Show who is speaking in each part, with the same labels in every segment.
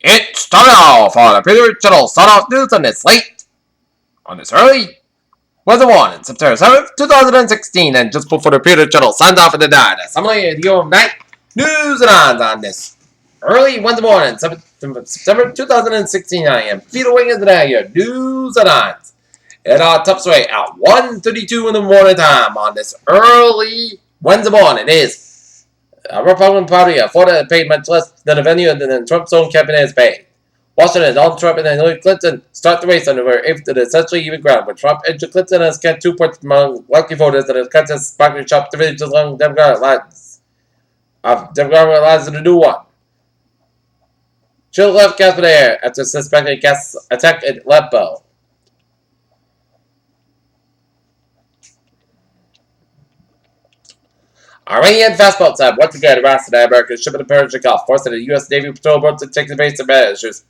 Speaker 1: It's time now for the Peter Channel Start-Off News on this early weather warning, September 7th, 2016, and just before the Peter Channel signs off for the night. Assembly of the overnight news and odds on this early Wednesday morning, September 2016. I am Peter Wiggins and I here, news and odds. It top sway at 1:32 in the morning time on this early Wednesday morning. It is Republican Party Florida paid much less than the venue than Trump's own cabinet has paid. Washington, Donald Trump and Hillary Clinton start the race under if the essentially even ground, with Trump and Clinton has got 2 points among likely voters that has contest sparkling sharp divisions along Democratic lines. Democratic lines in the new one. Chill left gas in the air after suspected gas attack at Leppo. Iranian fast boats have once again harassed an American ship in Persian Gulf, forcing the U.S. Navy patrol boats to take evasive measures.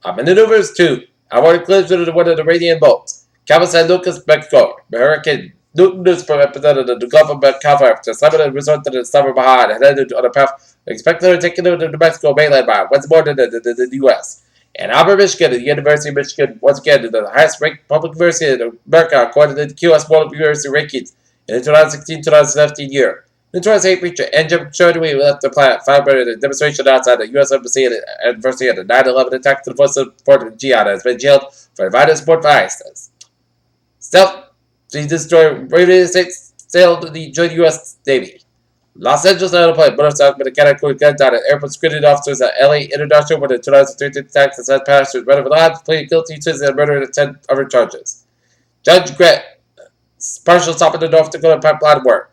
Speaker 1: Maneuvers too. I wanted clear to one of the Iranian boats. Captain San Lucas, Mexico. Hurricane Newton News represented the Gulf of Mexico after slamming and resort to the summer behind and headed on a path expected to take into the New Mexico mainland by Wednesday morning in the U.S. And Auburn, Michigan, the University of Michigan, once again, the highest ranked public university in America, according to the QS World University Rankings in the 2016-2017 year. The 28th preacher and Jim Chudley left the planet 5 minutes in a demonstration outside the U.S. Embassy and University of the 9/11 attack to the first port of Gianna has been jailed for invited support for ISIS. Stealth destroyer United States sailed to join the U.S. Navy. Los Angeles airplane motorcycle with a category guns on an airport security officers at L.A. International with the 2013 attacks and said passengers read of lives pleaded guilty to the murder and 10 other charges. Judge Grant partial stop in the North Dakota pipeline work.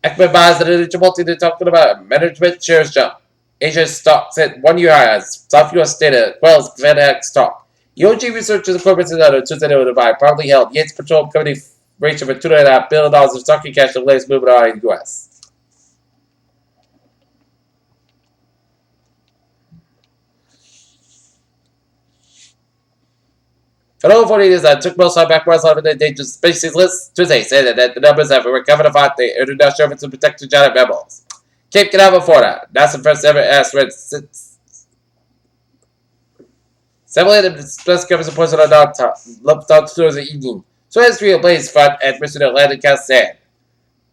Speaker 1: Ekman buys the multi they're talking about management shares jump. Asia stocks at 1 year high as South US data quells FedEx stock. EOG researchers and corporates on Tuesday to buy probably held Yates Petroleum Company ratio for $2.5 billion of stock in cash the latest movement on in the US. For over 40 years, I took most of back west on the endangered species list. Tuesday said that the numbers have recovered about the international efforts to protect the giant mammals. Cape Canaveral, Florida. NASA first ever asteroid simulated space covers a portion of downtown. Lumped out towards the evening. So history of blaze front at Mission Atlantic cast sand.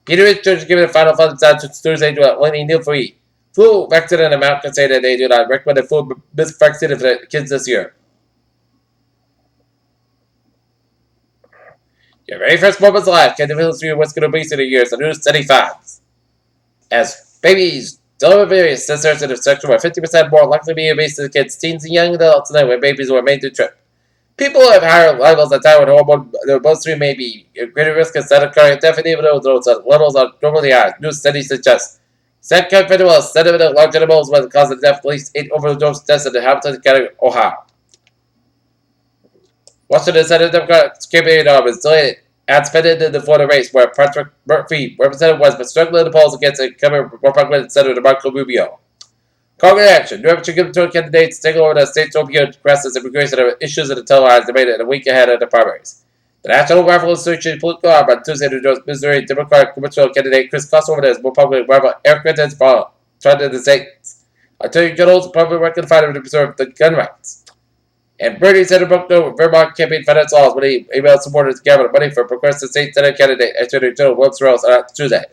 Speaker 1: Peter Richards giving the final thumbs down to Thursday to Lenny Neal free. Flu vaccine and amount can say that they do not recommend the flu vaccine for the kids this year. Your very first moments of life can develop through what's going to be through the years. The new study finds. As babies deliver various disorders of sexual are 50% more likely to be obese than kids, teens, and young adults than when babies were made to trip. People who have higher levels of thyroid hormone, their bloodstream may be at greater risk of sudden cardiac death, even though those levels are normally high. New studies suggest. Said fentanyl is said of large animals was the cause of death, at least 8 overdose deaths in the Hamilton County, Ohio. Washington Senate Democrat campaign arm is delayed and spending in the Florida race, where Patrick Murphy represented was but struggling in the polls against incumbent Republican Senator Marco Rubio. Congress action. New Hampshire gubernatorial candidates taking over the state's opioid crisis immigration issues in the televised debate in a week ahead of the primaries. The National Rifle Association political arm on Tuesday endorsed Missouri Democratic gubernatorial candidate Chris Kosovo as Republican rival Eric Clinton's tried to the states. Attorney General's probably record fighter to preserve the gun rights. And Bernie Sanders broke no Vermont campaign finance laws when he emailed supporters to gather money for progressive state senate candidate Attorney General William Rose on Tuesday.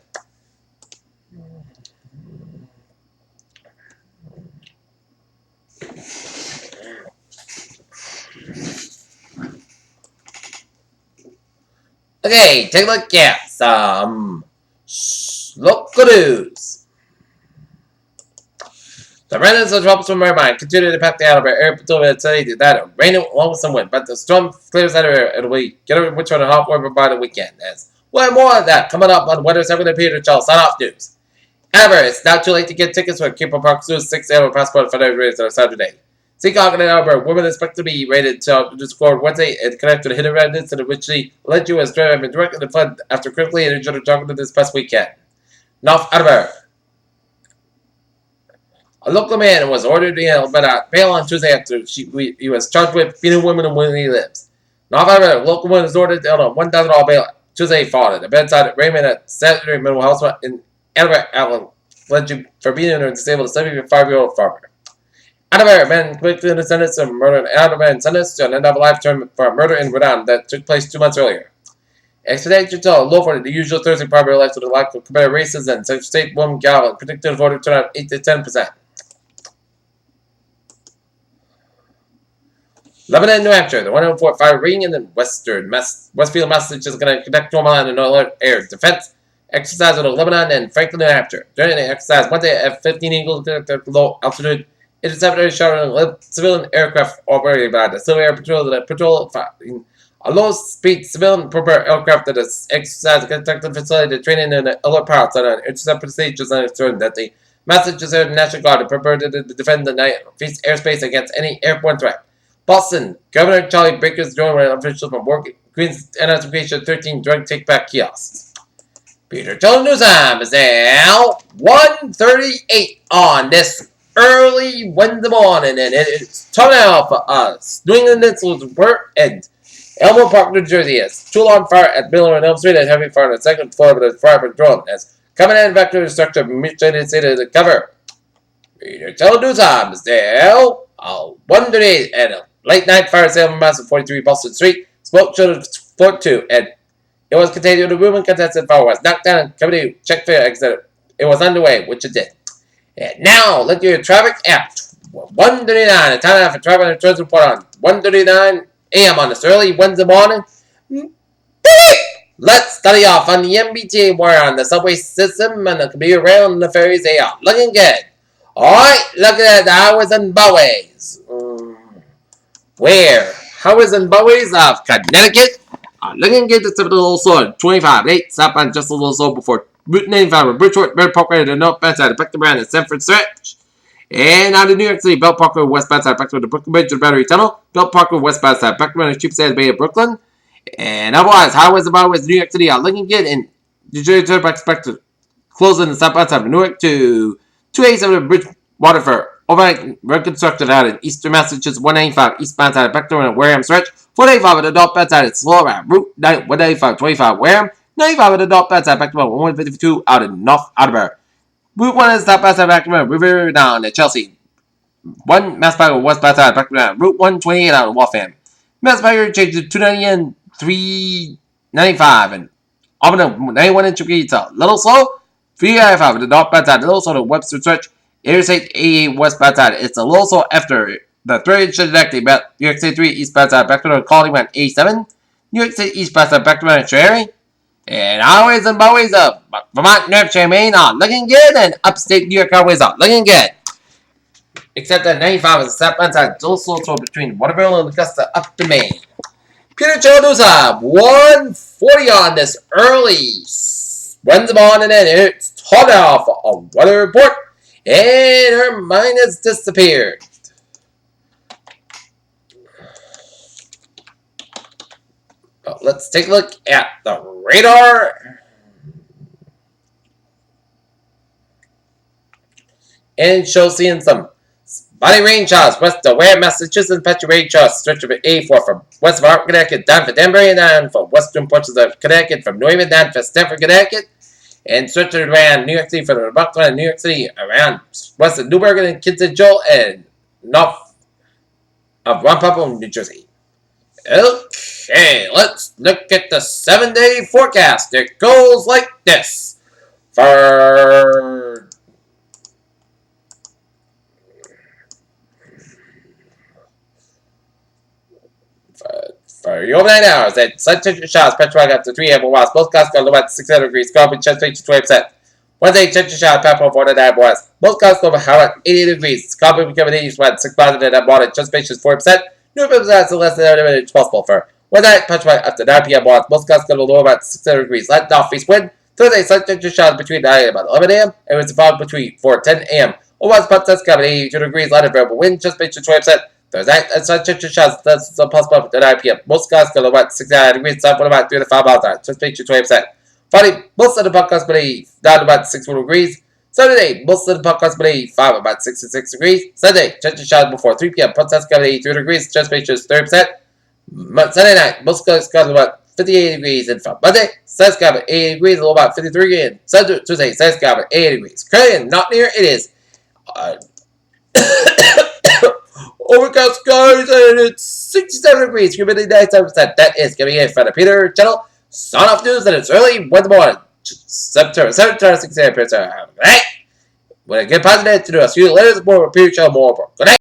Speaker 1: Okay, take a look at some local news. The remnants of troubles from Irvine continue to pack the Alabama air patrol and say that rain along with some wind, but the storm clears out of air and we get a winter and a hot warmer by the weekend. As we'll have more of that coming up on Weather 7 and Peter Charles Sign Off News. However, it's not too late to get tickets for Keeper Park Zoo's 6-hour passport for the race on Saturday. Seacock and Albert, women expect to be rated to score Wednesday and connect to the hidden red incident which she led you as driver been directly to flood after critically injured a jogger this past weekend. North Albert. A local man was ordered to bail on Tuesday after he was charged with beating women and where he lives. North Albert, a local man was ordered to a $1,000 bail Tuesday followed. The bedside at Raymond at Saturday Middle Hospital in Annabelle Allen alleged for beating and disabled a 75-year-old farmer. Annabelle man quickly sentenced to murder, and Annabelle sentenced to an end of life term for a murder in Rhode Island that took place 2 months earlier. Extradition to low for the usual Thursday primary election to the lack of committed races and State woman Galvin predicted voter turnout 8 to 10%. Lebanon, New Hampshire, the 104.5 Reunion in Westfield, Massachusetts is going to conduct normal and alert air defense exercise with Lebanon and Franklin, New Hampshire. During the exercise, Wednesday at 15 Eagles conducted low altitude interceptor shot civilian aircraft operated by the Civil Air Patrol that patrol a low-speed civilian propeller aircraft that is exercised conducted facility training in the alert pilots on an interceptor stages and ensuring that the Massachusetts National Guard prepared to defend the Northeast airspace against any airborne threat. Boston, Governor Charlie Baker's joined with officials from Queens identification 13 drug take-back kiosks. Peter Jones News Time is now 1:38 on this early Wednesday morning, and it is time now for us. New England Insular's work and Elmwood Park, New Jersey is tool on fire at Miller and Elm Street and heavy fire on the second floor of the fire patrol as coming in vector structure mutilated state of the cover. Peter Jones News Time is now 1:38 and late night fire sale in Mass 43 Boston Street. Smoke showed floor 2 and it was contained in the room and contested fire was knocked down and committee check fair exit. It was underway, which it did. And now let your traffic at 1:39. The time for traffic and traffic report on 1:39 a.m. on this early Wednesday morning. Let's study off on the MBTA wire on the subway system and the commuter rail and the ferries. They are looking good. Alright, looking at the highways and byways. Where? Highways and byways of Connecticut are looking good. It's a little slow. 25-8, southbound just a little slow before Route 95, Bridgeport, Bird Parkway to the northbound side of Beckton Brand and Sanford Stretch. And out of New York City, Belt Parkway, westbound side of Beckton, the Brooklyn Bridge to the Battery Tunnel. Belt Parkway, westbound side of Beckton, and Cheapside Bay of Brooklyn. And otherwise, highways and byways in New York City are looking good. And New Jersey Turnpike expected closing the southbound side of Newark to 287 Bridgewater for overnight reconstructed out in eastern Massachusetts. 195 eastbound side of Beckton and Wareham Stretch. 485 at the northbound side of slow around Route 195 25 Wareham. 95 at the northbound side of Beckton 152 out in North Attleboro. Route 1 is southbound side of Beckton River down at Chelsea. 1 Mass Pike westbound side of Beckton Route 128 out of Waltham. Mass Pike changed to 290 and 395 and Auburn 91 and Chiquita. Little slow. 395 at the northbound side. Little slow to Webster Stretch. Interstate 88 westbound side. It's a little slow after the third trajectory. New York City 3 eastbound side. Beckton Quality went 87. New York State eastbound side. Beckton and Cherry. And highways and byways of Vermont, New Hampshire, Maine are looking good, and upstate New York highways are looking good. Except that 95 is the southbound side, still slow between Waterville and Augusta up to Maine. Peter Childu's 140 on this early Wednesday morning, and it's hot off a weather report, and her mind has disappeared. But let's take a look at the radar. And shows seeing some spotty rain showers west of Wareham, Massachusetts. Patchy rain showers stretch over A4 from west of Hartford, Connecticut, down for Danbury, and down for western portions of Connecticut, from New Haven down for Stamford, Connecticut, and stretch around New York City from the Buckland and New York City around west of Newburgh and Kinston, Joel, and north of Ronkonkoma, New Jersey. Okay, let's look at the 7-day forecast. It goes like this. For your overnight hours, at sun temperature showers, Petrol up to 3 ample watts. Both clouds go low at 600 degrees. Carbon chest to 20%. Wednesday, temperature showers, Petrol 49 watts. Both clouds go high at 80 degrees. Carbon becoming 80 watts. 6 clouds at that water. Chest space is 40%. New represents less than 30 minutes possible for Wednesday, Petrol up to 9 p.m. watts. Most clouds go low about 600 degrees. Light northeast wind. Thursday, sun temperature showers between 9 and about 11 a.m. and it's fog between 4 and 10 a.m. Otherwise, pot test coming 82 degrees. Light and variable wind. Chest space is 20%. Thursday, sun temperature showers that's possible up to 9 p.m. Most clouds go low about 69 degrees. Sun for about 3 to 5 miles an hour. Chest space is 20%. Friday, most of the podcast will down about 61 degrees. Saturday, most of the podcast will 5 about 66 degrees. Sunday, temperature showers before 3 p.m. Podcast coming 83 degrees. Chest space is 30%. Sunday night, most clouds go about 58 degrees. And from Monday, sun's coming 80 degrees, a low about 53. And Tuesday, sun's coming 80 degrees. Currently, not near, it is overcast skies, and it's 67 degrees. Humidity 97%. That is going to be it for the Peter Channel. Sign off news, and it's early 1 in the morning. September 7th, 6 a.m. Have a good night. When I get positive to do, I'll see you later. More Peter Channel, more. Good night.